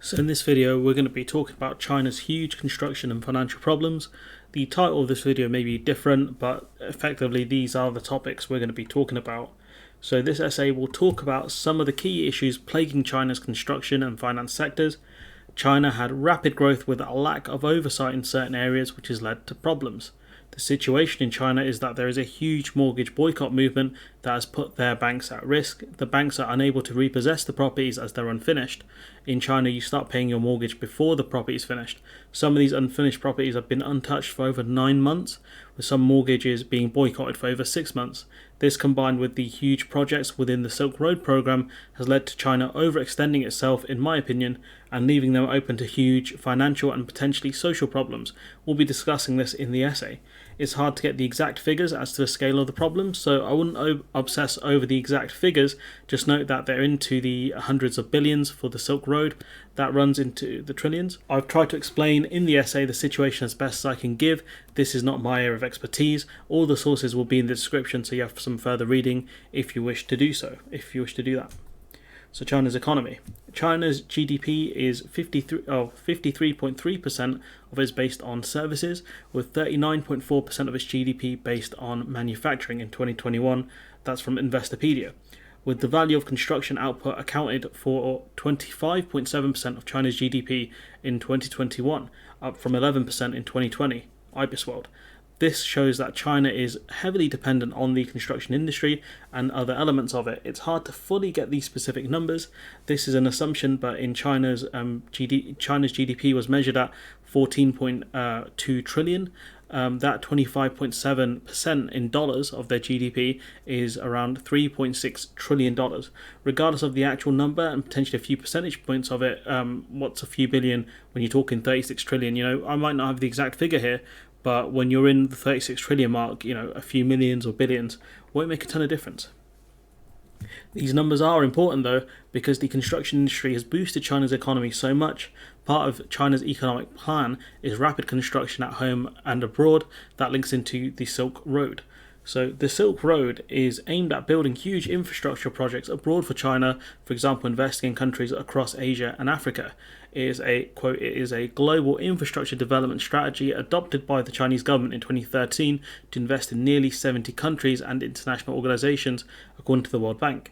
So in this video we're going to be talking about China's huge construction and financial problems. The title of this video may be different, but effectively these are the topics we're going to be talking about. So this essay will talk about some of the key issues plaguing China's construction and finance sectors. China had rapid growth with a lack of oversight in certain areas, which has led to problems. The situation in China is that there is a huge mortgage boycott movement that has put their banks at risk. The banks are unable to repossess the properties as they're unfinished. In China, you start paying your mortgage before the property is finished. Some of these unfinished properties have been untouched for over 9 months, with some mortgages being boycotted for over 6 months. This, combined with the huge projects within the Silk Road program, has led to China overextending itself, in my opinion, and leaving them open to huge financial and potentially social problems. We'll be discussing this in the essay. It's hard to get the exact figures as to the scale of the problem, so I wouldn't obsess over the exact figures. Just note that they're into the hundreds of billions for the Silk Road. That runs into the trillions. I've tried to explain in the essay the situation as best as I can give. This is not my area of expertise. All the sources will be in the description, so you have some further reading if you wish to do that. So China's economy. China's GDP is 53.3% of it is based on services, with 39.4% of its GDP based on manufacturing in 2021. That's from Investopedia. With the value of construction output accounted for 25.7% of China's GDP in 2021, up from 11% in 2020, IBISWorld. This shows that China is heavily dependent on the construction industry and other elements of it. It's hard to fully get these specific numbers. This is an assumption, but in China's GDP was measured at 14.2 trillion. That 25.7% in dollars of their GDP is around $3.6 trillion. Regardless of the actual number and potentially a few percentage points of it, what's a few billion when you're talking 36 trillion? I might not have the exact figure here, but when you're in the 36 trillion mark, a few millions or billions won't make a ton of difference. These numbers are important though, because the construction industry has boosted China's economy so much. Part of China's economic plan is rapid construction at home and abroad that links into the Silk Road. So the Silk Road is aimed at building huge infrastructure projects abroad for China, for example, investing in countries across Asia and Africa. It is a global infrastructure development strategy adopted by the Chinese government in 2013 to invest in nearly 70 countries and international organizations, according to the World Bank.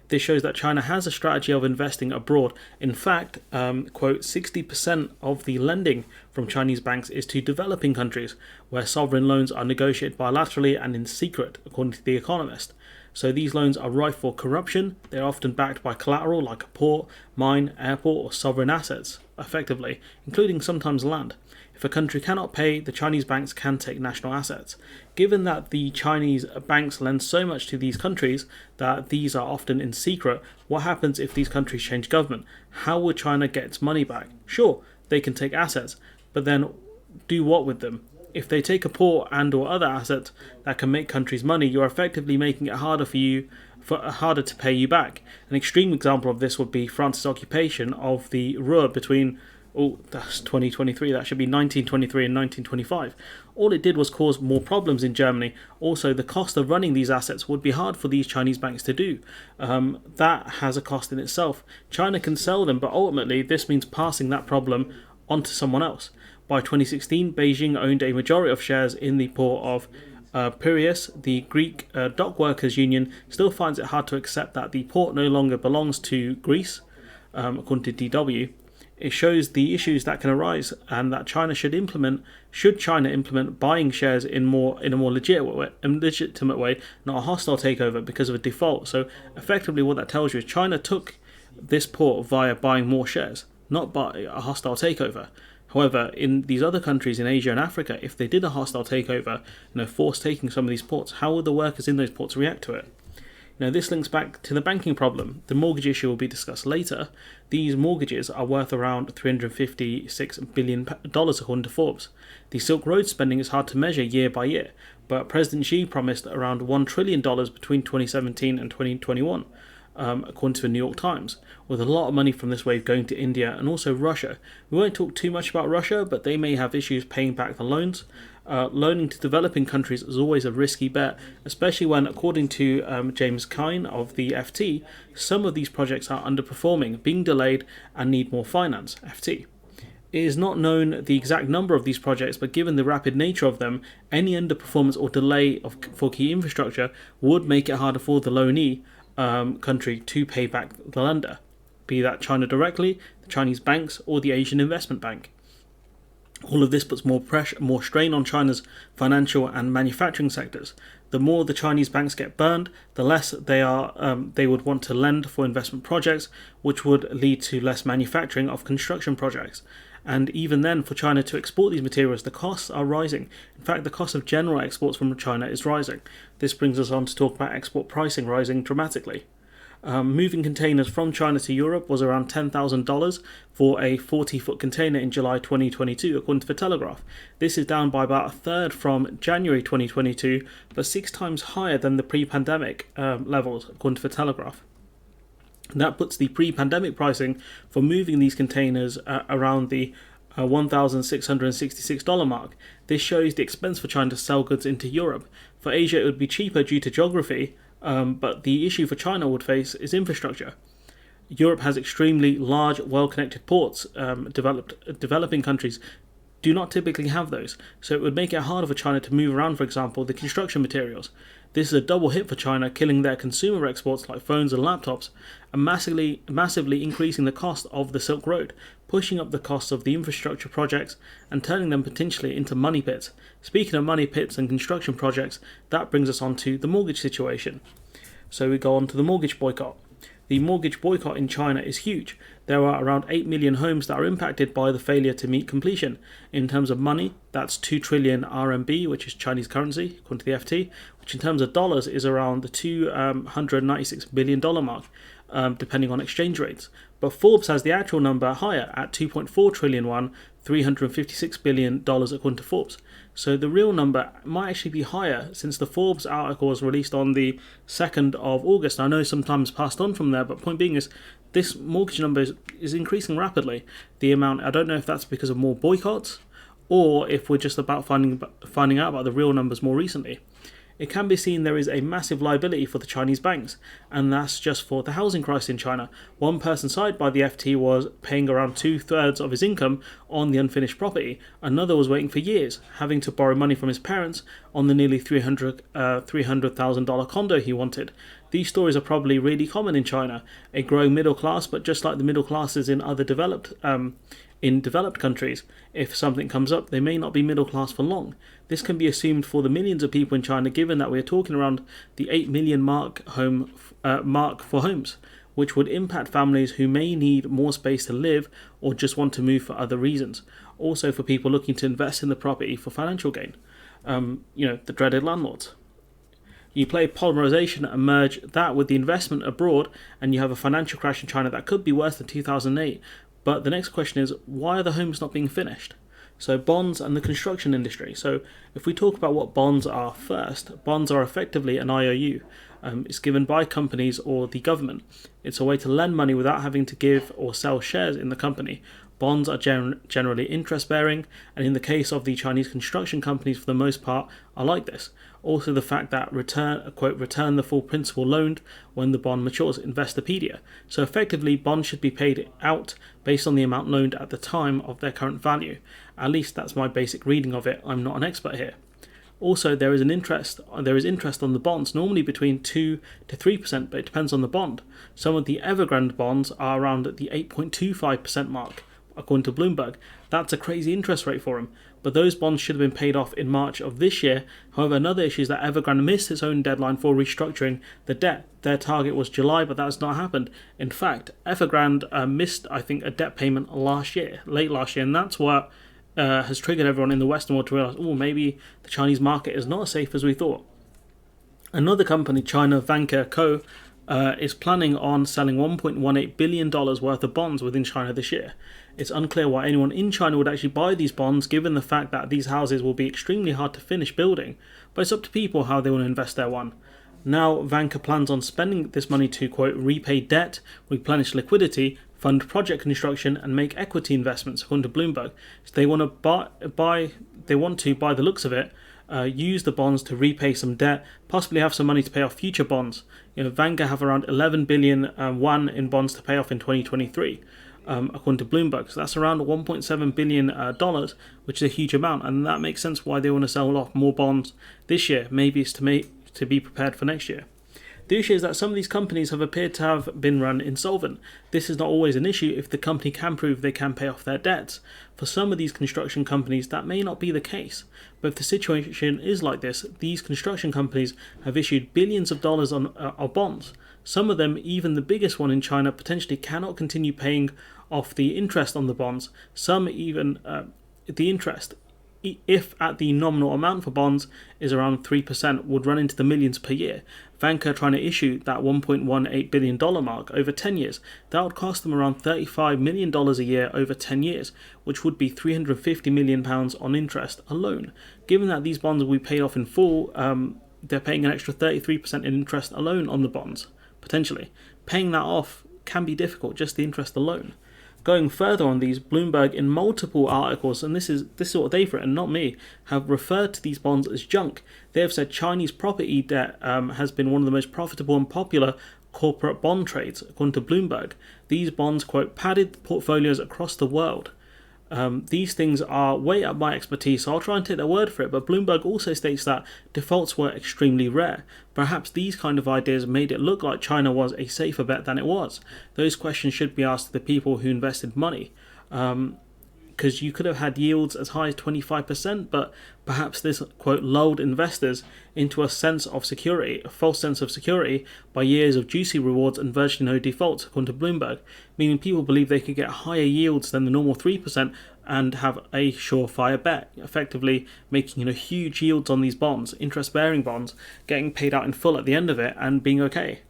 This shows that China has a strategy of investing abroad. In fact, 60% of the lending from Chinese banks is to developing countries, where sovereign loans are negotiated bilaterally and in secret, according to The Economist. So these loans are rife for corruption. They're often backed by collateral like a port, mine, airport, or sovereign assets, effectively, including sometimes land. If a country cannot pay, the Chinese banks can take national assets. Given that the Chinese banks lend so much to these countries that these are often in secret, what happens if these countries change government? How will China get its money back? Sure, they can take assets, but then do what with them? If they take a port and or other assets that can make countries money, you're effectively making it harder to pay you back. An extreme example of this would be France's occupation of the Ruhr between that's 2023, that should be 1923 and 1925. All it did was cause more problems in Germany. Also, the cost of running these assets would be hard for these Chinese banks to do. That has a cost in itself. China can sell them, but ultimately this means passing that problem onto someone else. By 2016, Beijing owned a majority of shares in the port of Piraeus. The Greek dock workers union still finds it hard to accept that the port no longer belongs to Greece, according to DW. It shows the issues that can arise, and that China should China implement buying shares in a more legitimate way, not a hostile takeover because of a default. So effectively what that tells you is China took this port via buying more shares, not by a hostile takeover. However, in these other countries in Asia and Africa, if they did a hostile takeover, force taking some of these ports, how would the workers in those ports react to it? This links back to the banking problem. The mortgage issue will be discussed later. These mortgages are worth around $356 billion according to Forbes. The Silk Road spending is hard to measure year by year, but President Xi promised around $1 trillion between 2017 and 2021, according to the New York Times, with a lot of money from this wave going to India and also Russia. We won't talk too much about Russia, but they may have issues paying back the loans. Loaning to developing countries is always a risky bet, especially when, according to James Kine of the FT, some of these projects are underperforming, being delayed, and need more finance. FT. It is not known the exact number of these projects, but given the rapid nature of them, any underperformance or delay for key infrastructure would make it harder for the loanee country to pay back the lender, be that China directly, the Chinese banks, or the Asian Investment Bank. All of this puts more pressure, more strain on China's financial and manufacturing sectors. The more the Chinese banks get burned, the less they would want to lend for investment projects, which would lead to less manufacturing of construction projects. And even then, for China to export these materials, the costs are rising. In fact, the cost of general exports from China is rising. This brings us on to talk about export pricing rising dramatically. Moving containers from China to Europe was around $10,000 for a 40-foot container in July 2022, according to The Telegraph. This is down by about a third from January 2022, but 6 times higher than the pre-pandemic levels, according to The Telegraph. That puts the pre-pandemic pricing for moving these containers around the $1,666 mark. This shows the expense for China to sell goods into Europe. For Asia, it would be cheaper due to geography, but the issue for China would face is infrastructure. Europe has extremely large, well-connected ports. Developing countries do not typically have those, so it would make it harder for China to move around, for example, the construction materials. This is a double hit for China, killing their consumer exports like phones and laptops, and massively increasing the cost of the Silk Road, pushing up the costs of the infrastructure projects and turning them potentially into money pits. Speaking of money pits and construction projects, that brings us on to the mortgage situation. So we go on to the mortgage boycott. The mortgage boycott in China is huge. There are around 8 million homes that are impacted by the failure to meet completion. In terms of money, that's 2 trillion RMB, which is Chinese currency, according to the FT, which in terms of dollars is around the $296 billion mark, depending on exchange rates. But Forbes has the actual number higher at 2.4 trillion won, $356 billion according to Forbes. So the real number might actually be higher, since the Forbes article was released on the 2nd of August. I know sometimes passed on from there, but point being is this mortgage number is increasing rapidly. The amount, I don't know if that's because of more boycotts or if we're just about finding out about the real numbers more recently. It can be seen there is a massive liability for the Chinese banks, and that's just for the housing crisis in China. One person cited by the FT was paying around 2/3 of his income on the unfinished property. Another was waiting for years, having to borrow money from his parents on the nearly $300,000 condo he wanted. These stories are probably really common in China, a growing middle class, but just like the middle classes in other developed countries, if something comes up, they may not be middle class for long. This can be assumed for the millions of people in China, given that we are talking around the 8 million mark for homes, which would impact families who may need more space to live or just want to move for other reasons. Also for people looking to invest in the property for financial gain. The dreaded landlords. You play polarization and merge that with the investment abroad, and you have a financial crash in China that could be worse than 2008. But the next question is, why are the homes not being finished? So bonds and the construction industry. So if we talk about what bonds are first, bonds are effectively an IOU. It's given by companies or the government. It's a way to lend money without having to give or sell shares in the company. Bonds are generally interest-bearing, and in the case of the Chinese construction companies, for the most part, are like this. Also, the fact that return the full principal loaned when the bond matures, Investopedia. So effectively, bonds should be paid out based on the amount loaned at the time of their current value. At least that's my basic reading of it. I'm not an expert here. Also, there is interest on the bonds, normally between 2 to 3%, but it depends on the bond. Some of the Evergrande bonds are around the 8.25% mark, according to Bloomberg. That's a crazy interest rate for them. But those bonds should have been paid off in March of this year. However, another issue is that Evergrande missed its own deadline for restructuring the debt. Their target was July, but that has not happened. In fact, Evergrande missed, I think, a debt payment late last year, and that's what has triggered everyone in the Western world to realize, maybe the Chinese market is not as safe as we thought. Another company, China Vanke Co., is planning on selling $1.18 billion worth of bonds within China this year. It's unclear why anyone in China would actually buy these bonds, given the fact that these houses will be extremely hard to finish building, but it's up to people how they want to invest their one. Now, Vanke plans on spending this money to, quote, repay debt, replenish liquidity, fund project construction, and make equity investments, according to Bloomberg. So they want to buy they want to, by the looks of it, use the bonds to repay some debt, possibly have some money to pay off future bonds. Vanguard have around 11 billion won in bonds to pay off in 2023, according to Bloomberg. So that's around 1.7 billion dollars, which is a huge amount, and that makes sense why they want to sell off more bonds this year. Maybe it's to be prepared for next year. The issue is that some of these companies have appeared to have been run insolvent. This is not always an issue if the company can prove they can pay off their debts. For some of these construction companies, that may not be the case. But if the situation is like this, these construction companies have issued billions of dollars on bonds. Some of them, even the biggest one in China, potentially cannot continue paying off the interest on the bonds. Some even the interest, if at the nominal amount for bonds is around 3%, would run into the millions per year. Vanguard trying to issue that $1.18 billion mark over 10 years. That would cost them around $35 million a year over 10 years, which would be £350 million on interest alone. Given that these bonds will be paid off in full, they're paying an extra 33% in interest alone on the bonds, potentially. Paying that off can be difficult, just the interest alone. Going further on these, Bloomberg in multiple articles, and this is what they've written, not me, have referred to these bonds as junk. They have said Chinese property debt has been one of the most profitable and popular corporate bond trades, according to Bloomberg. These bonds, quote, padded portfolios across the world. These things are way up my expertise, so I'll try and take their word for it, but Bloomberg also states that defaults were extremely rare. Perhaps these kind of ideas made it look like China was a safer bet than it was. Those questions should be asked to the people who invested money. Because you could have had yields as high as 25%, but perhaps this, quote, lulled investors into a sense of security, a false sense of security, by years of juicy rewards and virtually no defaults, according to Bloomberg, meaning people believe they could get higher yields than the normal 3% and have a surefire bet, effectively making huge yields on these bonds, interest-bearing bonds, getting paid out in full at the end of it and being okay.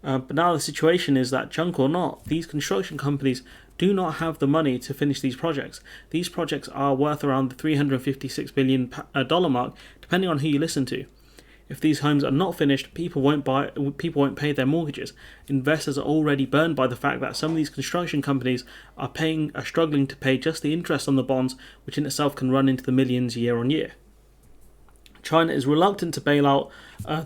But now the situation is that, junk or not, these construction companies do not have the money to finish these projects. These projects are worth around the $356 billion mark, depending on who you listen to. If these homes are not finished, people won't pay their mortgages. Investors are already burned by the fact that some of these construction companies are struggling to pay just the interest on the bonds, which in itself can run into the millions year on year. China is reluctant to bail out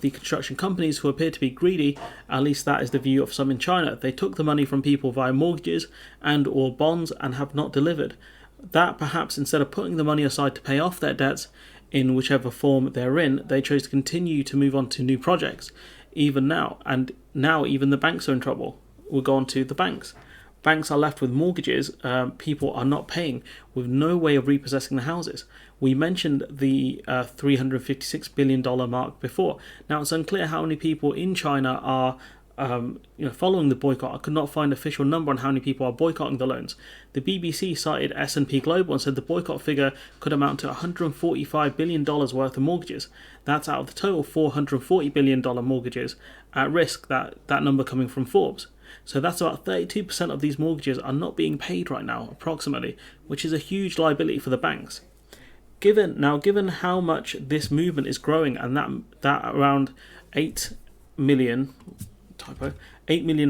the construction companies who appear to be greedy. At least that is the view of some in China. They took the money from people via mortgages and or bonds and have not delivered. That perhaps instead of putting the money aside to pay off their debts in whichever form they're in, they chose to continue to move on to new projects. Even now, and now even the banks are in trouble. We'll go on to the banks. Banks are left with mortgages people are not paying, with no way of repossessing the houses. We mentioned the $356 billion mark before. Now, it's unclear how many people in China are following the boycott. I could not find an official number on how many people are boycotting the loans. The BBC cited S&P Global and said the boycott figure could amount to $145 billion worth of mortgages. That's out of the total $440 billion mortgages at risk, that number coming from Forbes. So that's about 32% of these mortgages are not being paid right now, approximately, which is a huge liability for the banks. Given how much this movement is growing, and that around 8 million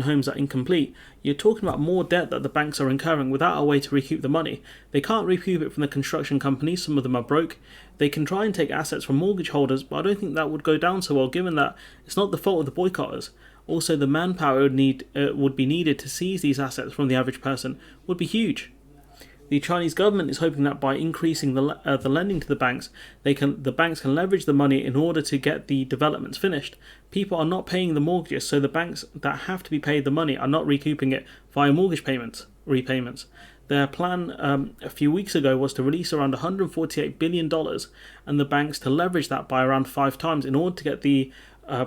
homes are incomplete, you're talking about more debt that the banks are incurring without a way to recoup the money. They can't recoup it from the construction companies, some of them are broke. They can try and take assets from mortgage holders, but I don't think that would go down so well, given that it's not the fault of the boycotters. Also, the manpower would be needed to seize these assets from the average person would be huge. The Chinese government is hoping that by increasing the lending to the banks, the banks can leverage the money in order to get the developments finished. People are not paying the mortgages, so the banks that have to be paid the money are not recouping it via mortgage repayments. Their plan a few weeks ago was to release around $148 billion, and the banks to leverage that by around 5 times in order to get the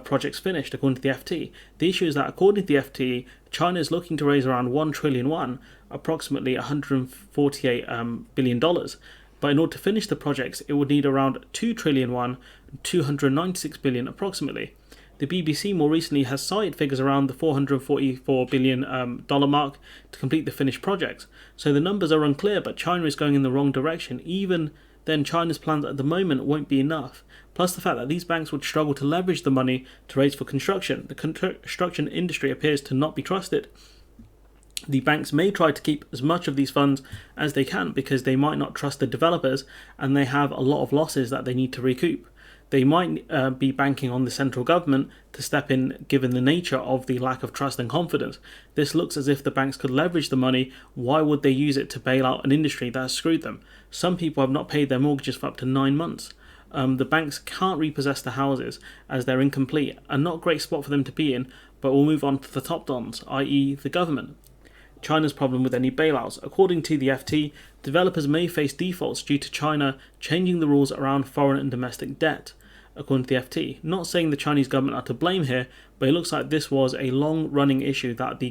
projects finished, according to the FT. The issue is that, according to the FT, China is looking to raise around 1 trillion yuan, approximately $148 billion. But in order to finish the projects, it would need around 2 trillion yuan, 296 billion approximately. The BBC more recently has cited figures around the $444 billion mark to complete the finished projects. So the numbers are unclear, but China is going in the wrong direction. Even then, China's plans at the moment won't be enough. Plus the fact that these banks would struggle to leverage the money to raise for construction. The construction industry appears to not be trusted. The banks may try to keep as much of these funds as they can because they might not trust the developers and they have a lot of losses that they need to recoup. They might be banking on the central government to step in given the nature of the lack of trust and confidence. This looks as if the banks could leverage the money. Why would they use it to bail out an industry that has screwed them? Some people have not paid their mortgages for up to 9 months. The banks can't repossess the houses as they're incomplete, a not great spot for them to be in, but we'll move on to the top dons, i.e. the government. China's problem with any bailouts. According to the FT, developers may face defaults due to China changing the rules around foreign and domestic debt. According to the FT, not saying the Chinese government are to blame here, but it looks like this was a long-running issue that the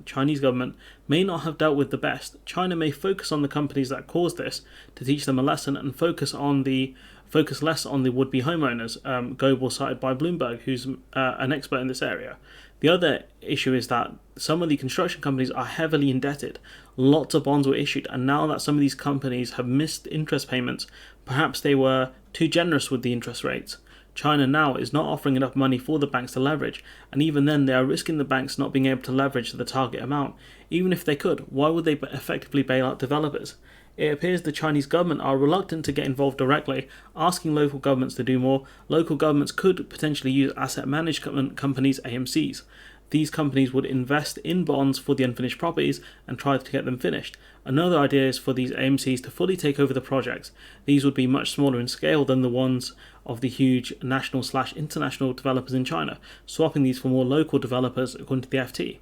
Chinese government, may not have dealt with the best. China may focus on the companies that caused this to teach them a lesson and focus less on the would-be homeowners, global cited by Bloomberg, who's an expert in this area. The other issue is that some of the construction companies are heavily indebted. Lots of bonds were issued, and now that some of these companies have missed interest payments, perhaps they were too generous with the interest rates. China now is not offering enough money for the banks to leverage, and even then they are risking the banks not being able to leverage the target amount. Even if they could, why would they effectively bail out developers? It appears the Chinese government are reluctant to get involved directly, asking local governments to do more. Local governments could potentially use asset management companies, AMCs. These companies would invest in bonds for the unfinished properties and try to get them finished. Another idea is for these AMCs to fully take over the projects. These would be much smaller in scale than the ones of the huge national/international developers in China, swapping these for more local developers according to the FT.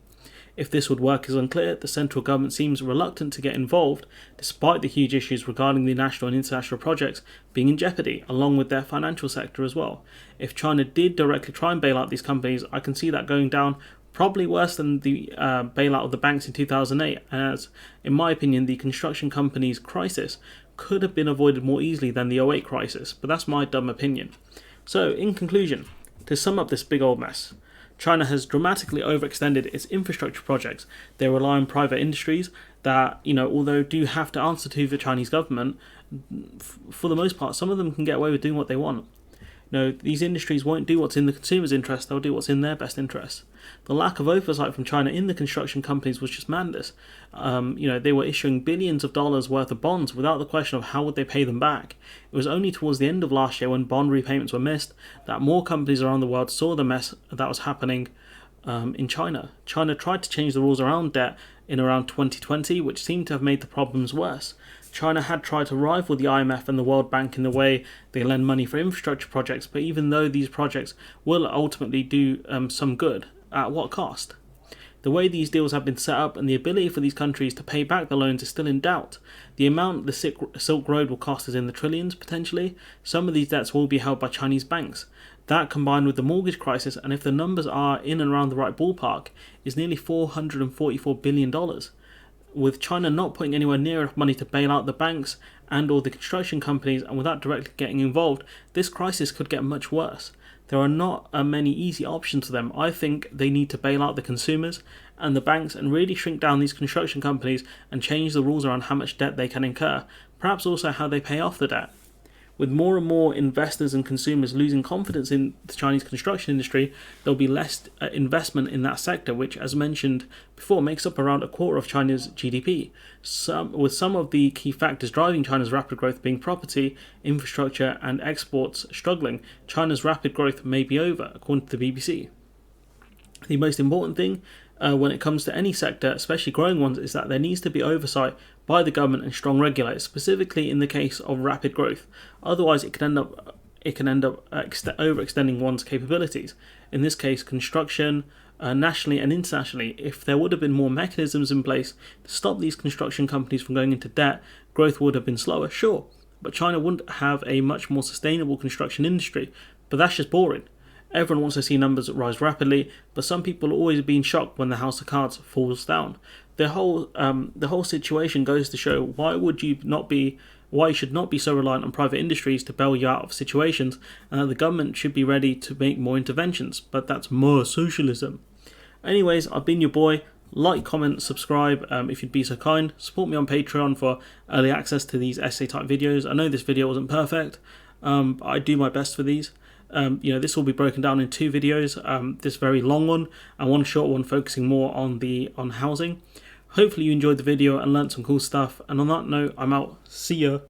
If this would work is unclear. The central government seems reluctant to get involved, despite the huge issues regarding the national and international projects being in jeopardy, along with their financial sector as well. If China did directly try and bail out these companies, I can see that going down probably worse than the bailout of the banks in 2008, as, in my opinion, the construction companies' crisis could have been avoided more easily than the '08 crisis, but that's my dumb opinion. So, in conclusion, to sum up this big old mess, China has dramatically overextended its infrastructure projects. They rely on private industries that, although do have to answer to the Chinese government, for the most part, some of them can get away with doing what they want. These industries won't do what's in the consumer's interest, they'll do what's in their best interest. The lack of oversight from China in the construction companies was just madness. They were issuing billions of dollars worth of bonds without the question of how would they pay them back. It was only towards the end of last year when bond repayments were missed that more companies around the world saw the mess that was happening in China. China tried to change the rules around debt in around 2020, which seemed to have made the problems worse. China had tried to rival the IMF and the World Bank in the way they lend money for infrastructure projects, but even though these projects will ultimately do some good, at what cost? The way these deals have been set up and the ability for these countries to pay back the loans is still in doubt. The amount the Silk Road will cost is in the trillions, potentially. Some of these debts will be held by Chinese banks. That, combined with the mortgage crisis, and if the numbers are in and around the right ballpark, is nearly $444 billion. With China not putting anywhere near enough money to bail out the banks and or the construction companies, and without directly getting involved, this crisis could get much worse. There are not many easy options for them. I think they need to bail out the consumers and the banks and really shrink down these construction companies and change the rules around how much debt they can incur, perhaps also how they pay off the debt. With more and more investors and consumers losing confidence in the Chinese construction industry, there will be less investment in that sector, which, as mentioned before, makes up around a quarter of China's GDP. With some of the key factors driving China's rapid growth being property, infrastructure, and exports struggling, China's rapid growth may be over, according to the BBC. The most important thing when it comes to any sector, especially growing ones, is that there needs to be oversight by the government and strong regulators, specifically in the case of rapid growth. Otherwise, it can end up overextending one's capabilities. In this case, construction, nationally and internationally. If there would have been more mechanisms in place to stop these construction companies from going into debt, growth would have been slower, sure, but China wouldn't have a much more sustainable construction industry. But that's just boring. Everyone wants to see numbers rise rapidly, but some people are always being shocked when the house of cards falls down. The whole situation goes to show why you should not be so reliant on private industries to bail you out of situations, and that the government should be ready to make more interventions. But that's more socialism. Anyways, I've been your boy. Like, comment, subscribe if you'd be so kind. Support me on Patreon for early access to these essay type videos. I know this video wasn't perfect, but I do my best for these. This will be broken down in 2 videos. This very long one and one short one focusing more on housing. Hopefully you enjoyed the video and learnt some cool stuff. And on that note, I'm out. See ya.